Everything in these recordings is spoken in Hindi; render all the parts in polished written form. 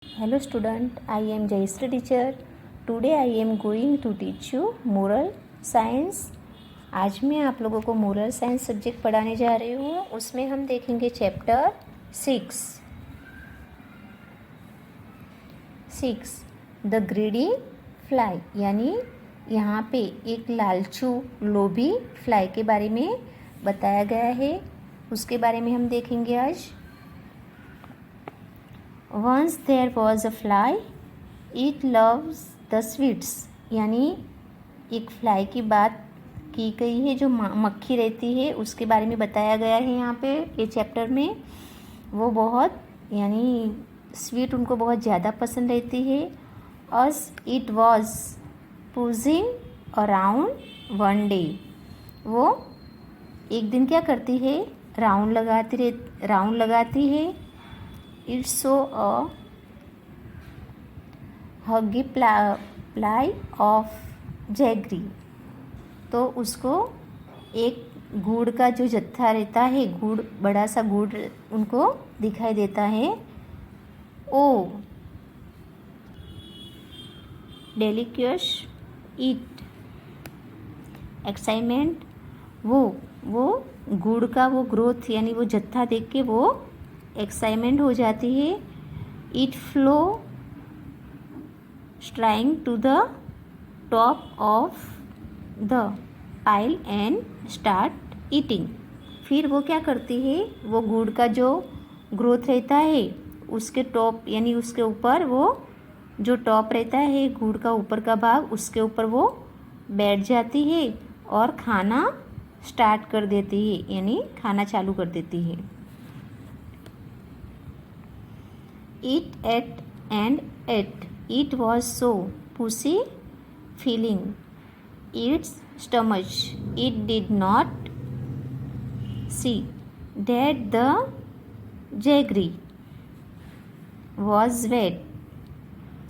Hello student, I am Jayashree teacher. Today I am going to teach you moral science. आज मैं आप लोगों को मोरल साइंस सब्जेक्ट पढ़ाने जा रही हूँ. उसमें हम देखेंगे चैप्टर 6 द ग्रीडी फ्लाई. यानी यहाँ पे एक लालचू लोभी फ्लाई के बारे में बताया गया है. उसके बारे में हम देखेंगे आज. Once there was a fly, it loves the sweets. यानी एक फ्लाई की बात की गई है जो मक्खी रहती है, उसके बारे में बताया गया है यहाँ पे ये चैप्टर में. वो बहुत यानी स्वीट उनको बहुत ज़्यादा पसंद रहती है. As it was cruising around one day, वो एक दिन क्या करती है, राउंड लगाती है. It saw a huggy ply of jaggery. तो उसको एक गुड़ का जो जत्था रहता है, गुड़ बड़ा सा गुड़ उनको दिखाई देता है. ओ डेलिशियस ईट एक्साइटमेंट. वो गुड़ का वो ग्रोथ यानी वो जत्था देख के वो एक्साइटमेंट हो जाती है. It flow straight to the top of the pile and start eating. फिर वो क्या करती है, वो गुड़ का जो ग्रोथ रहता है उसके टॉप यानी उसके ऊपर वो जो टॉप रहता है गुड़ का ऊपर का भाग, उसके ऊपर वो बैठ जाती है और खाना स्टार्ट कर देती है यानी खाना चालू कर देती है. It ate and ate. It was so pussy filling its stomach. It did not see that the jaggery was wet.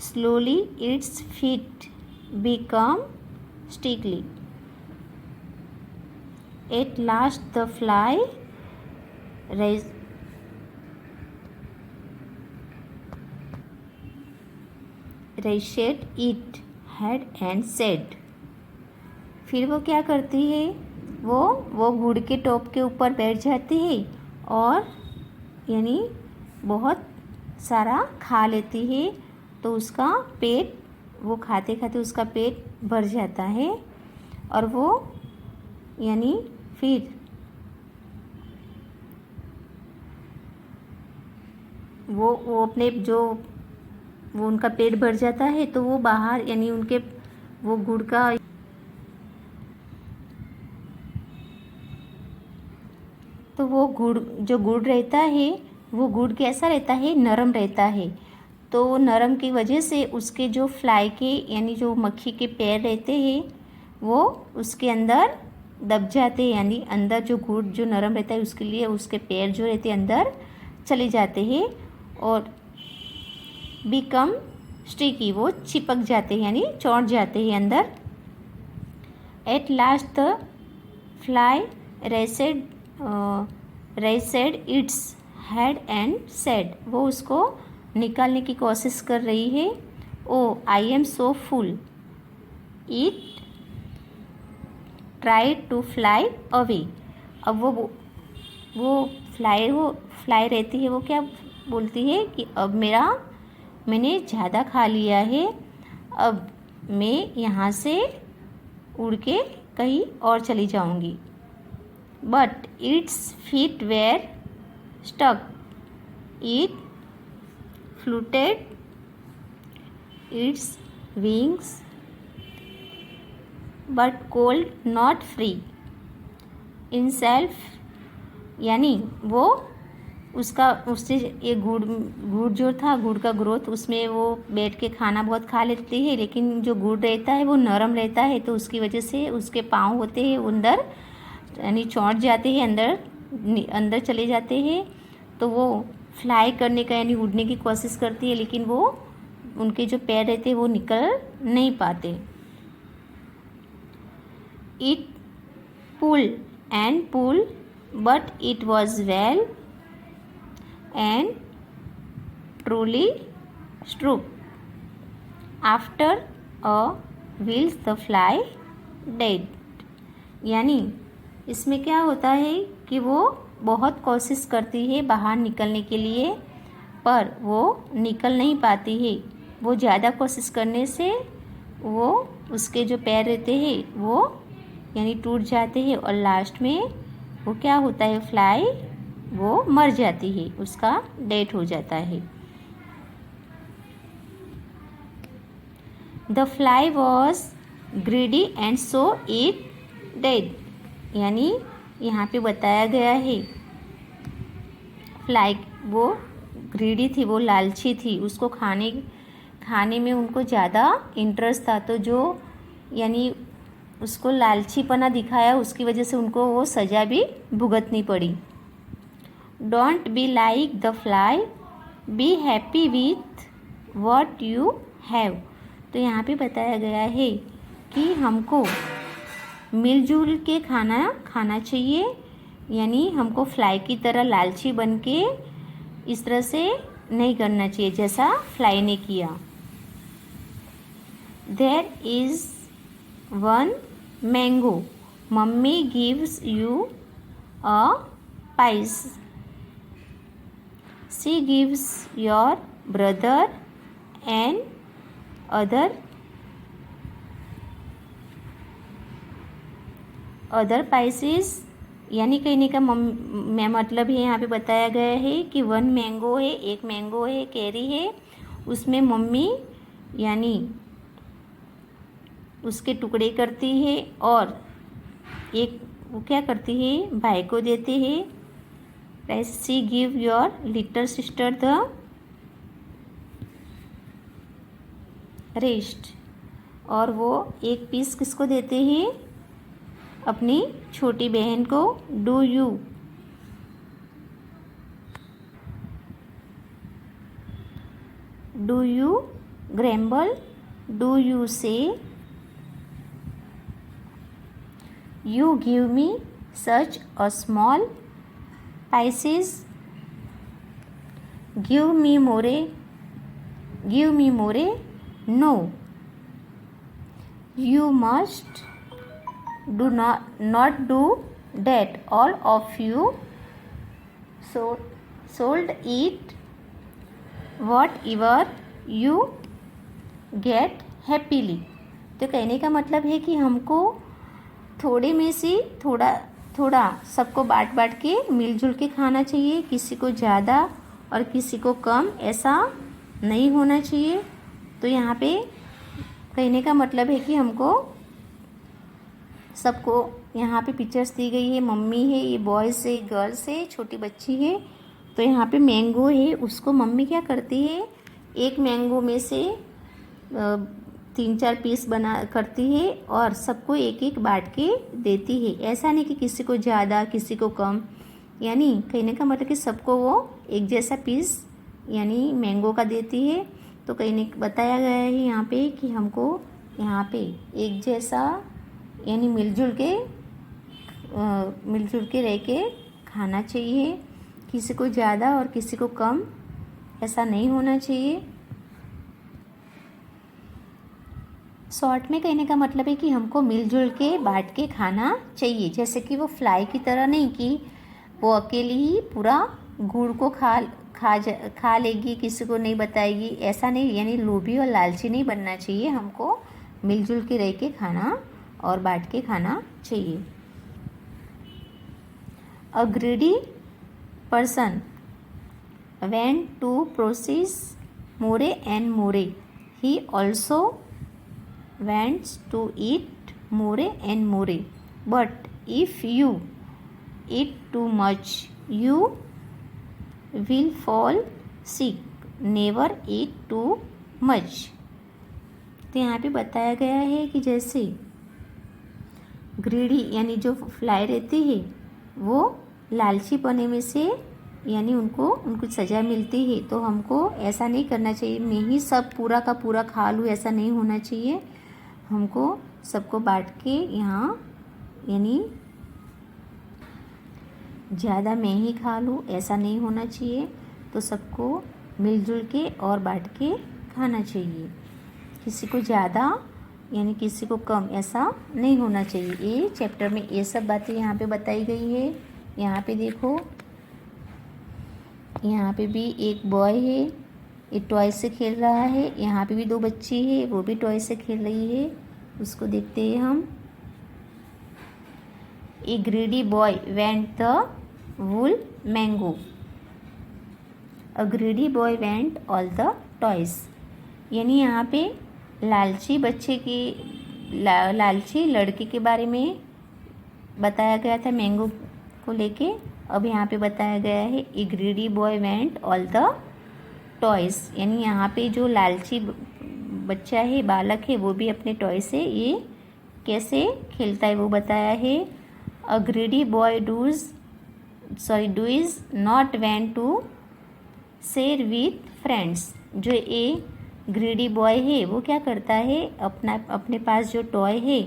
Slowly its feet became sticky. At last the fly raised it head and said. फिर वो क्या करती है, वो गुड़ के टॉप के ऊपर बैठ जाती है और यानी बहुत सारा खा लेती है. तो उसका पेट वो खाते खाते उसका पेट भर जाता है और वो यानी फिर वो अपने जो वो उनका पेट भर जाता है तो वो बाहर यानी उनके वो गुड़ का तो वो जो गुड़ रहता है वो गुड़ कैसा रहता है, नरम रहता है. तो नरम की वजह से उसके जो फ्लाई के यानी जो मक्खी के पैर रहते हैं वो उसके अंदर दब जाते हैं. यानी अंदर जो गुड़ जो नरम रहता है उसके लिए उसके पैर जो रहते हैं अंदर चले जाते हैं और बिकम स्टिकी, वो चिपक जाते हैं यानी चौंट जाते हैं अंदर. At last the fly raised its head and said. वो उसको निकालने की कोशिश कर रही है. Oh I am so full. It try to fly away. अब वो फ्लाई रहती है, वो क्या बोलती है कि अब मैंने ज़्यादा खा लिया है, अब मैं यहाँ से उड़ के कहीं और चली जाऊँगी. But its feet were stuck. It fluttered its wings but could not free in self. यानी वो उससे ये गुड़ जो था गुड़ का ग्रोथ उसमें वो बैठ के खाना बहुत खा लेती है, लेकिन जो गुड़ रहता है वो नरम रहता है तो उसकी वजह से उसके पाँव होते हैं अंदर यानी चौंट जाते हैं, अंदर चले जाते हैं. तो वो फ्लाई करने का यानी उड़ने की कोशिश करती है लेकिन वो उनके जो पैर रहते हैं वो निकल नहीं पाते. It pull and pull but it was well and truly stroke. After a while the fly dead. यानी इसमें क्या होता है कि वो बहुत कोशिश करती है बाहर निकलने के लिए, पर वो निकल नहीं पाती है। वो ज़्यादा कोशिश करने से वो उसके जो पैर रहते हैं वो यानी टूट जाते हैं और लास्ट में वो क्या होता है, फ्लाई वो मर जाती है, उसका डेथ हो जाता है। The fly was greedy and so it dead. यानी यहाँ पे बताया गया है फ्लाई वो ग्रीडी थी, वो लालची थी, उसको खाने में उनको ज़्यादा इंटरेस्ट था, तो जो यानी उसको लालचीपना दिखाया उसकी वजह से उनको वो सज़ा भी भुगतनी पड़ी। Don't be like the fly, be happy with what you have. तो यहाँ पे बताया गया है कि हमको मिलजुल के खाना चाहिए, यानी हमको फ्लाई की तरह लालची बन के इस तरह से नहीं करना चाहिए जैसा फ्लाई ने किया। There is one mango, mummy gives you a piece, she gives your brother and other pieces. यानी कहने का मतलब है यहाँ पे बताया गया है कि वन मैंगो है, एक मैंगो है, कैरी है, उसमें मम्मी यानी उसके टुकड़े करती है और एक वो क्या करती है, भाई को देती है। She give your little sister the rest, और वो एक पीस किसको देते हैं, अपनी छोटी बहन को। डू यू ग्रैम्बल, डू यू से you give me such a small pieces, give me more, no, you must do not do that, all of you sold eat whatever you get happily। तो कहने का मतलब है कि हमको थोड़े में से थोड़ा सबको बांट के मिलजुल के खाना चाहिए, किसी को ज़्यादा और किसी को कम ऐसा नहीं होना चाहिए। तो यहाँ पे कहने का मतलब है कि हमको सबको, यहाँ पे पिक्चर्स दी गई है, मम्मी है, ये बॉयज़ है, गर्ल्स है, छोटी बच्ची है। तो यहाँ पे मैंगो है, उसको मम्मी क्या करती है, एक मैंगो में से 3-4 पीस बना करती है और सबको एक एक बांट के देती है। ऐसा नहीं कि किसी को ज़्यादा किसी को कम, यानी कहने का मतलब कि सबको वो एक जैसा पीस यानी मैंगो का देती है। तो बताया गया है यहाँ पे कि हमको यहाँ पे एक जैसा यानी मिलजुल के रह के खाना चाहिए, किसी को ज़्यादा और किसी को कम ऐसा नहीं होना चाहिए। शॉर्ट में कहने का मतलब है कि हमको मिलजुल के बांट के खाना चाहिए, जैसे कि वो फ्लाई की तरह नहीं कि वो अकेली ही पूरा गुड़ को खा लेगी, किसी को नहीं बताएगी, ऐसा नहीं, यानी लोभी और लालची नहीं बनना चाहिए। हमको मिलजुल के रह के खाना और बांट के खाना चाहिए। A greedy person went to possess more and more, he also wants to eat more and more, but if you eat too much you will fall sick, never eat too much। तो यहाँ पे बताया गया है कि जैसे ग्रीडी यानी जो फ्लाई रहती है वो लालची पने में से यानी उनको सज़ा मिलती है, तो हमको ऐसा नहीं करना चाहिए, मैं ही सब पूरा का पूरा खा लूँ, ऐसा नहीं होना चाहिए। हमको सबको बांट के यहाँ यानी ज़्यादा मैं ही खा लूँ ऐसा नहीं होना चाहिए। तो सबको मिलजुल के और बांट के खाना चाहिए, किसी को ज़्यादा यानी किसी को कम ऐसा नहीं होना चाहिए। ये चैप्टर में ये सब बातें यहाँ पे बताई गई है। यहाँ पे देखो, यहाँ पे भी एक बॉय है, ये टॉय से खेल रहा है। यहाँ पे भी दो बच्ची है, वो भी टॉय से खेल रही है। उसको देखते हैं हम। A greedy boy went the whole mango, a greedy boy went all the toys. यानी यहाँ पे लालची बच्चे की लालची लड़के के बारे में बताया गया था मैंगो को लेके। अब यहाँ पे बताया गया है a greedy boy went all the toys, यानी यहाँ पे जो लालची बच्चा है, बालक है, वो भी अपने टॉय से ये कैसे खेलता है वो बताया है। A greedy boy does not want to share with friends. जो ए ग्रीडी बॉय है वो क्या करता है, अपने पास जो टॉय है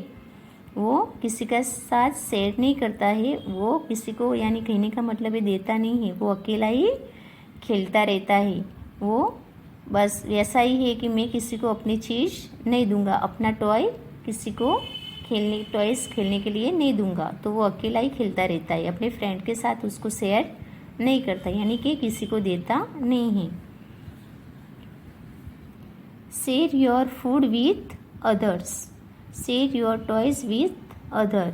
वो किसी के साथ शेयर नहीं करता है। वो किसी को, यानी कहने का मतलब है देता नहीं है, वो अकेला ही खेलता रहता है। वो बस वैसा ही है कि मैं किसी को अपनी चीज़ नहीं दूंगा, अपना टॉय किसी को टॉयज़ खेलने के लिए नहीं दूंगा। तो वो अकेला ही खेलता रहता है, अपने फ्रेंड के साथ उसको शेयर नहीं करता, यानी कि किसी को देता नहीं है। Share your food with others, share your toys with other,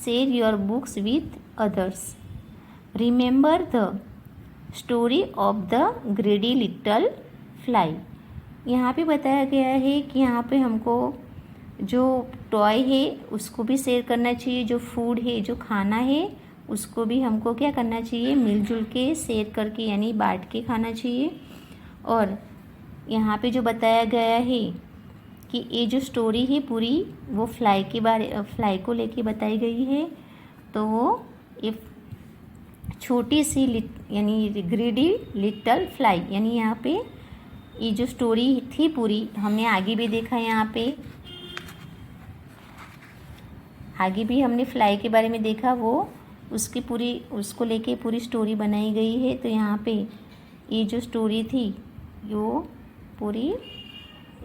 share your books with others, remember the story of the ग्रेडी little fly. यहाँ पे बताया गया है कि यहाँ पे हमको जो टॉय है उसको भी शेयर करना चाहिए, जो फूड है, जो खाना है, उसको भी हमको क्या करना चाहिए, मिलजुल के शेयर करके यानी बांट के खाना चाहिए। और यहाँ पे जो बताया गया है कि ये जो स्टोरी है पूरी वो फ्लाई को लेके बताई गई है। तो वो ये छोटी सी यानी ग्रीडी लिटल फ्लाई, यानी यहाँ पे ये जो स्टोरी थी पूरी, हमने आगे भी देखा, यहाँ पे आगे भी हमने फ्लाई के बारे में देखा, वो उसको लेके पूरी स्टोरी बनाई गई है। तो यहाँ पे ये जो स्टोरी थी वो पूरी,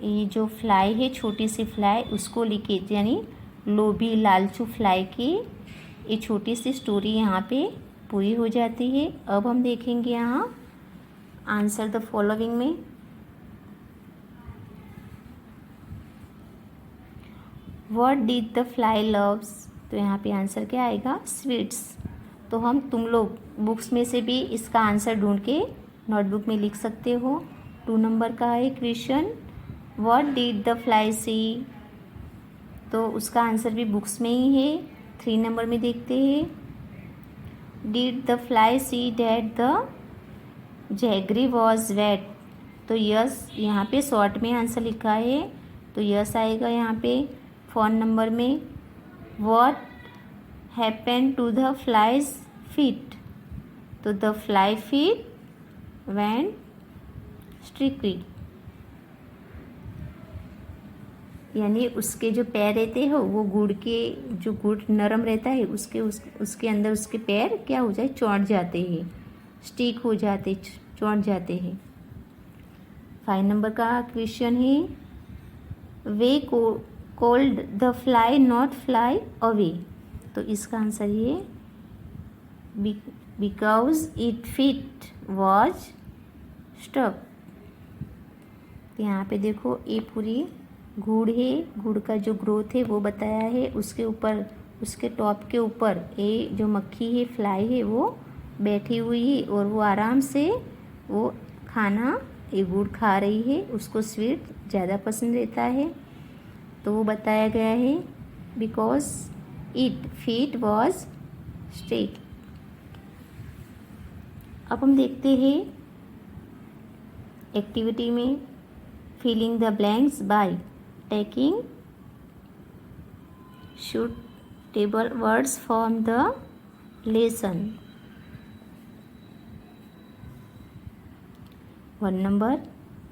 ये जो फ्लाई है छोटी सी फ्लाई उसको लेके, यानी लोभी लालचू फ्लाई की ये छोटी सी स्टोरी यहाँ पे पूरी हो जाती है। अब हम देखेंगे यहाँ आंसर द फॉलोइंग में। What did the fly loves, तो यहाँ पे आंसर क्या आएगा, स्वीट्स। तो तुम लोग बुक्स में से भी इसका आंसर ढूंढ के नोटबुक में लिख सकते हो। 2 नंबर का है question, what did the fly see, तो उसका आंसर भी बुक्स में ही है। 3 नंबर में देखते हैं, did the fly see that the jaggery was wet, तो यस यहाँ पे शॉर्ट में आंसर लिखा है, तो यस आएगा यहाँ पे। 4 नंबर में, what happened to the fly's feet, तो the fly feet went strictly, यानी उसके जो पैर रहते हो वो गुड़ के, जो गुड़ नरम रहता है उसके अंदर उसके पैर क्या हो जाए, चौंट जाते हैं, स्टिक हो जाते, चौंट जाते हैं। 5 नंबर का क्वेश्चन है, why could the fly not fly away, तो इसका आंसर ये because it feet was stuck. यहाँ पे देखो ये पूरी गुड़ है, गुड़ का जो ग्रोथ है वो बताया है। उसके ऊपर, उसके टॉप के ऊपर ये जो मक्खी है, फ्लाई है, वो बैठी हुई है और वो आराम से वो खाना, ये गुड़ खा रही है। उसको स्वीट ज़्यादा पसंद रहता है, तो वो बताया गया है because it feet was straight. अब हम देखते हैं एक्टिविटी में, filling the blanks by taking suitable words from the lesson. 1 number,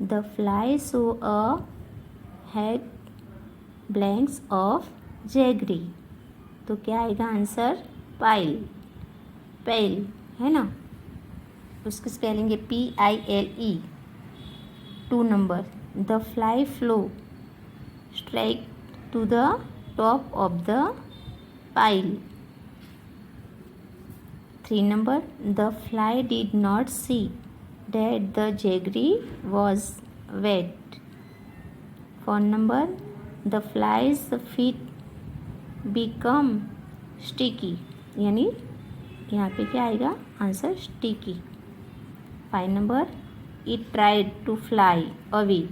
the fly saw a had blanks of jaggery, तो क्या आएगा आंसर, पाइल, पेल है ना, उसकी स्पेलिंग है PILE। 2 number, the fly flew straight to the top of the pile. 3 number, the fly did not see that the jaggery was wet. 4 number, the fly's feet become sticky. यानी यहाँ पे क्या आएगा answer sticky. 5 number, it tried to fly away.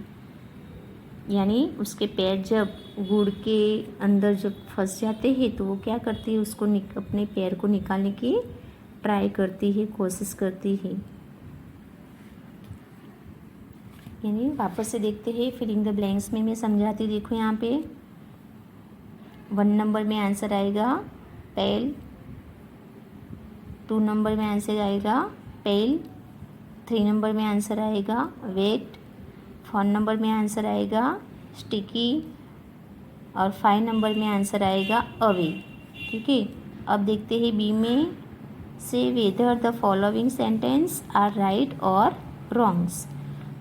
यानी उसके पैर जब गुड़ के अंदर जब फंस जाते हैं तो वो क्या करती है, उसको अपने पैर को निकालने की ट्राई करती है, कोशिश करती है. यानी वापस से देखते हैं फिलिंग द ब्लैंक्स में मैं समझाती. देखो यहाँ पे 1 नंबर में आंसर आएगा पेल. 2 नंबर में आंसर आएगा पेल. 3 नंबर में आंसर आएगा वेट. 4 नंबर में आंसर आएगा स्टिकी. और 5 नंबर में आंसर आएगा अवे. ठीक है, अब देखते हैं बी में से whether the following sentences are right और रॉन्ग्स.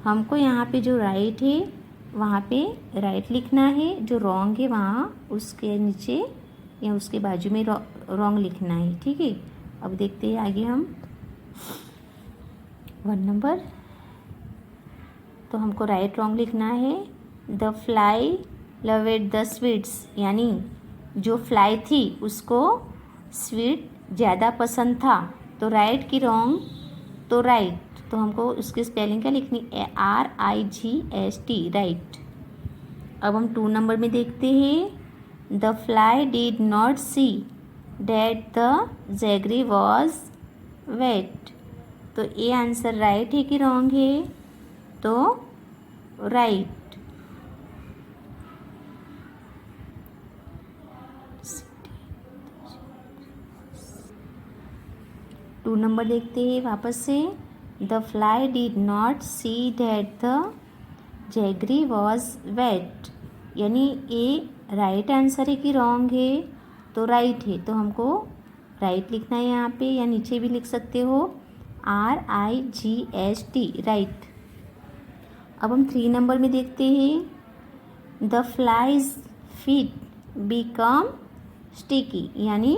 हमको यहाँ पे जो राइट है वहाँ पे राइट लिखना है, जो रॉन्ग है वहाँ उसके नीचे या उसके बाजू में रॉन्ग लिखना है. ठीक है, अब देखते हैं आगे हम 1 नंबर. तो हमको राइट रॉन्ग लिखना है. द फ्लाई लवेड द स्वीट्स, यानी जो फ्लाई थी उसको स्वीट ज़्यादा पसंद था. तो राइट की रॉन्ग, तो राइट. तो हमको उसकी स्पेलिंग क्या लिखनी है, RIGHT राइट. अब हम 2 नंबर में देखते हैं. The fly did not see that the jaggery was wet. तो ये आंसर राइट है कि रॉन्ग है, तो राइट. टू नंबर देखते हैं वापस से. The fly did not see that the jaggery was wet. यानी ये राइट आंसर है कि रॉन्ग है, तो राइट है. तो हमको राइट लिखना है यहाँ पे, या नीचे भी लिख सकते हो RIGHT राइट. अब हम 3 नंबर में देखते हैं. The fly's feet become sticky. यानी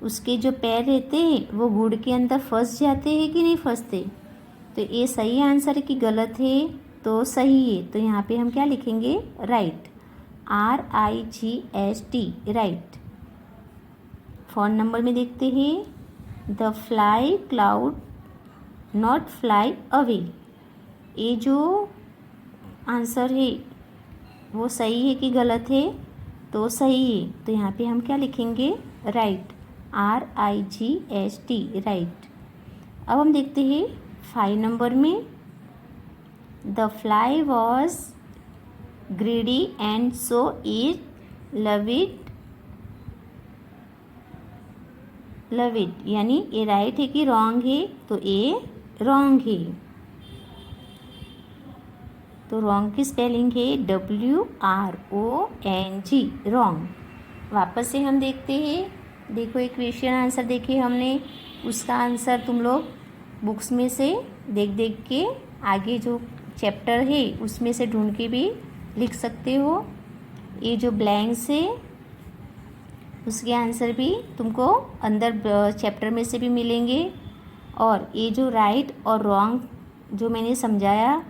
उसके जो पैर रहते हैं वो गुड़ के अंदर फंस जाते हैं कि नहीं फंसते. तो ये सही आंसर है कि गलत है, तो सही है. तो यहाँ पे हम क्या लिखेंगे राइट, RIGHT राइट. 4 नंबर में देखते हैं. The fly cloud not fly away. ये जो आंसर है वो सही है कि गलत है, तो सही है. तो यहाँ पे हम क्या लिखेंगे राइट, RIGHT राइट. अब हम देखते हैं 5 नंबर में. The fly was greedy and so it love it. यानी ये राइट है कि रॉन्ग है, तो ये रॉन्ग है. तो रॉन्ग की स्पेलिंग है WRONG रॉन्ग. वापस से हम देखते हैं. देखो एक क्वेश्चन आंसर देखिए हमने, उसका आंसर तुम लोग बुक्स में से देख देख के आगे जो चैप्टर है उसमें से ढूंढ के भी लिख सकते हो. ये जो ब्लैंक्स है उसके आंसर भी तुमको अंदर चैप्टर में से भी मिलेंगे. और ये जो राइट और रॉन्ग जो मैंने समझाया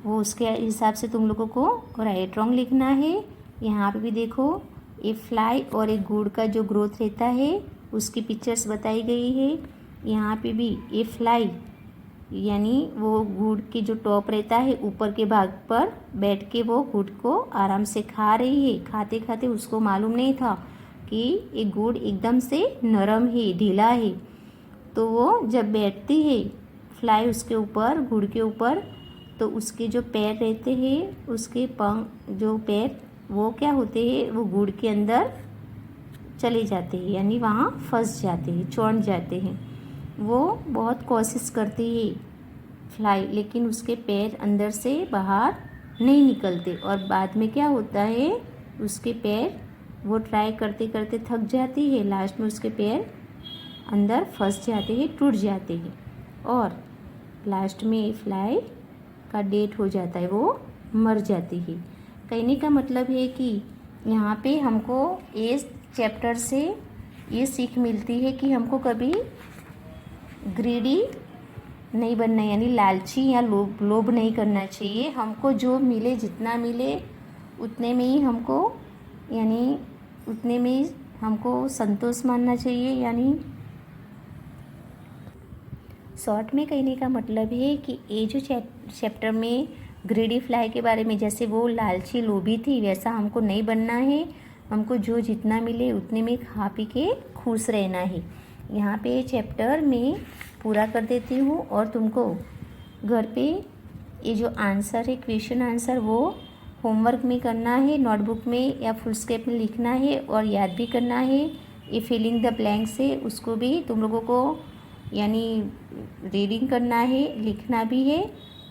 वो उसके हिसाब से तुम लोगों को राइट रॉन्ग लिखना है. यहाँ पे भी देखो ये फ्लाई और एक गुड़ का जो ग्रोथ रहता है उसकी पिक्चर्स बताई गई है. यहाँ पे भी ये फ्लाई यानी वो गुड़ के जो टॉप रहता है ऊपर के भाग पर बैठ के वो गुड़ को आराम से खा रही है. खाते खाते उसको मालूम नहीं था कि ये गुड़ एकदम से नरम है, ढीला है. तो वो जब बैठती है फ्लाई उसके ऊपर, गुड़ के ऊपर, तो उसके जो पैर रहते हैं उसके पंख जो पैर वो क्या होते हैं, वो गुड़ के अंदर चले जाते हैं, यानी वहाँ फंस जाते हैं, चौंध जाते हैं. वो बहुत कोशिश करती है फ्लाई, लेकिन उसके पैर अंदर से बाहर नहीं निकलते. और बाद में क्या होता है, उसके पैर वो ट्राई करते करते थक जाती है. लास्ट में उसके पैर अंदर फंस जाते हैं, टूट जाते हैं, और लास्ट में फ्लाई का डेथ हो जाता है, वो मर जाती है। कहने का मतलब है कि यहाँ पे हमको इस चैप्टर से ये सीख मिलती है कि हमको कभी ग्रीडी नहीं बनना, यानी लालची या लोभ नहीं करना चाहिए। हमको जो मिले, जितना मिले उतने में ही हमको, यानी उतने में ही हमको संतोष मानना चाहिए। यानी शॉर्ट में कहने का मतलब है कि ये जो चैप्टर में ग्रीडी फ्लाई के बारे में, जैसे वो लालची लोभी थी वैसा हमको नहीं बनना है। हमको जो जितना मिले उतने में खा पी के खुश रहना है। यहाँ पे चैप्टर में पूरा कर देती हूँ और तुमको घर पे ये जो आंसर है, क्वेश्चन आंसर, वो होमवर्क में करना है, नोटबुक में या फुल स्केप में लिखना है और याद भी करना है। ये फिलिंग द ब्लैंक से उसको भी तुम लोगों को यानी रीडिंग करना है, लिखना भी है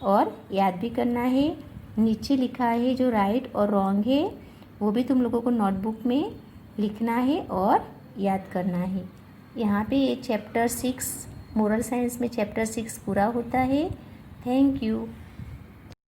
और याद भी करना है। नीचे लिखा है जो राइट और रॉन्ग है वो भी तुम लोगों को नोटबुक में लिखना है और याद करना है। यहाँ पे चैप्टर 6 मोरल साइंस में चैप्टर 6 पूरा होता है। Thank you.